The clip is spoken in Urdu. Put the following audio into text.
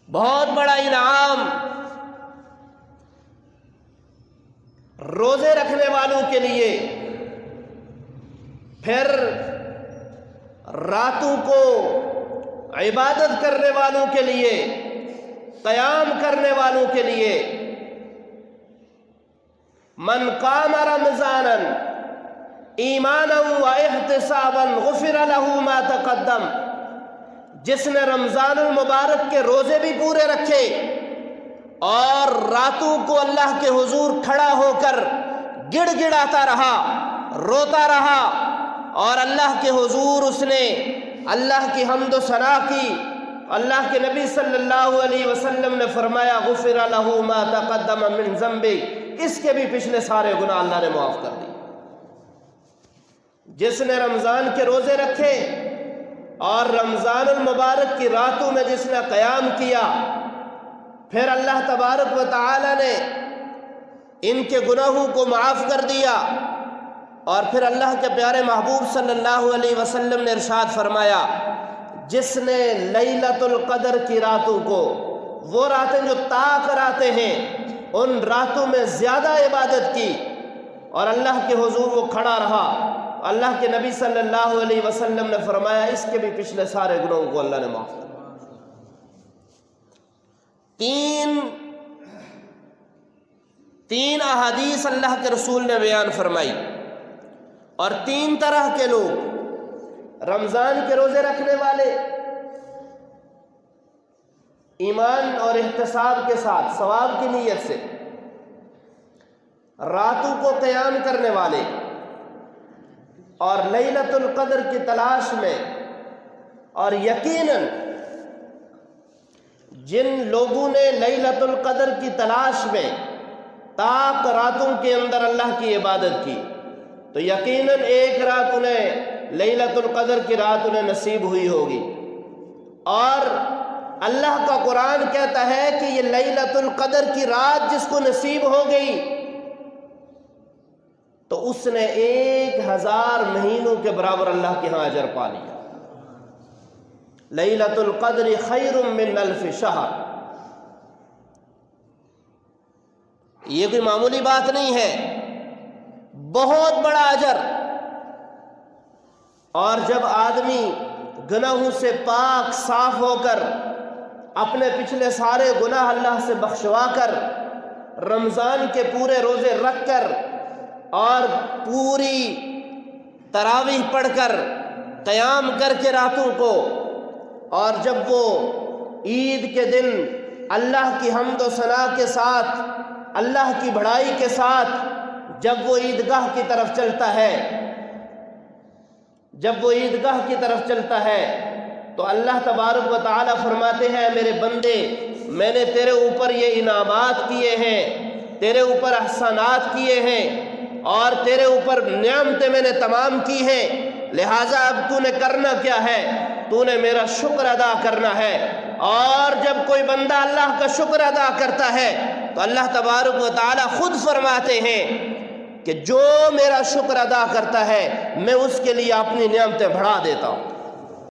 بہت بڑا انعام روزے رکھنے والوں کے لیے، پھر راتوں کو عبادت کرنے والوں کے لیے، قیام کرنے والوں کے لیے۔ من قام رمضانا ایمانا و احتسابا غفر له ما تقدم، جس نے رمضان المبارک کے روزے بھی پورے رکھے اور راتوں کو اللہ کے حضور کھڑا ہو کر گڑ گڑاتا رہا، روتا رہا، اور اللہ کے حضور اس نے اللہ کی حمد و ثنا کی۔ اللہ کے نبی صلی اللہ علیہ وسلم نے فرمایا غفر له ما تقدم من ذنبہ، اس کے بھی پچھلے سارے گناہ اللہ نے معاف کر دی۔ جس نے رمضان کے روزے رکھے اور رمضان المبارک کی راتوں میں جس نے قیام کیا، پھر اللہ تبارک و تعالی نے ان کے گناہوں کو معاف کر دیا، اور پھر اللہ کے پیارے محبوب صلی اللہ علیہ وسلم نے ارشاد فرمایا جس نے لیلۃ القدر کی راتوں کو، وہ راتیں جو طاق راتیں ہیں، ان راتوں میں زیادہ عبادت کی اور اللہ کے حضور وہ کھڑا رہا، اللہ کے نبی صلی اللہ علیہ وسلم نے فرمایا اس کے بھی پچھلے سارے گناہوں کو اللہ نے معاف کر دیا۔ تین احادیث اللہ کے رسول نے بیان فرمائی، اور تین طرح کے لوگ، رمضان کے روزے رکھنے والے ایمان اور احتساب کے ساتھ ثواب کی نیت سے، راتوں کو قیام کرنے والے، اور لیلۃ القدر کی تلاش میں، اور یقیناً جن لوگوں نے لیلۃ القدر کی تلاش میں طاق راتوں کے اندر اللہ کی عبادت کی، تو یقیناً ایک رات انہیں لیلۃ القدر کی رات انہیں نصیب ہوئی ہوگی۔ اور اللہ کا قرآن کہتا ہے کہ یہ لیلۃ القدر کی رات جس کو نصیب ہو گئی تو اس نے 1000 مہینوں کے برابر اللہ کے ہاں اجر پا لیا۔ لیلۃ القدر خیر من 1000 شہر، یہ کوئی معمولی بات نہیں ہے، بہت بڑا اجر۔ اور جب آدمی گناہوں سے پاک صاف ہو کر، اپنے پچھلے سارے گناہ اللہ سے بخشوا کر، رمضان کے پورے روزے رکھ کر اور پوری تراویح پڑھ کر قیام کر کے راتوں کو، اور جب وہ عید کے دن اللہ کی حمد و ثنا کے ساتھ، اللہ کی بڑائی کے ساتھ جب وہ عیدگاہ کی طرف چلتا ہے، جب وہ عیدگاہ کی طرف چلتا ہے تو اللہ تبارک و تعالی فرماتے ہیں میرے بندے، میں نے تیرے اوپر یہ انعامات کیے ہیں، تیرے اوپر احسانات کیے ہیں، اور تیرے اوپر نعمتیں میں نے تمام کی ہیں، لہٰذا اب تو نے کرنا کیا ہے؟ تو نے میرا شکر ادا کرنا ہے۔ اور جب کوئی بندہ اللہ کا شکر ادا کرتا ہے تو اللہ تبارک و تعالی خود فرماتے ہیں کہ جو میرا شکر ادا کرتا ہے میں اس کے لیے اپنی نعمتیں بڑھا دیتا ہوں۔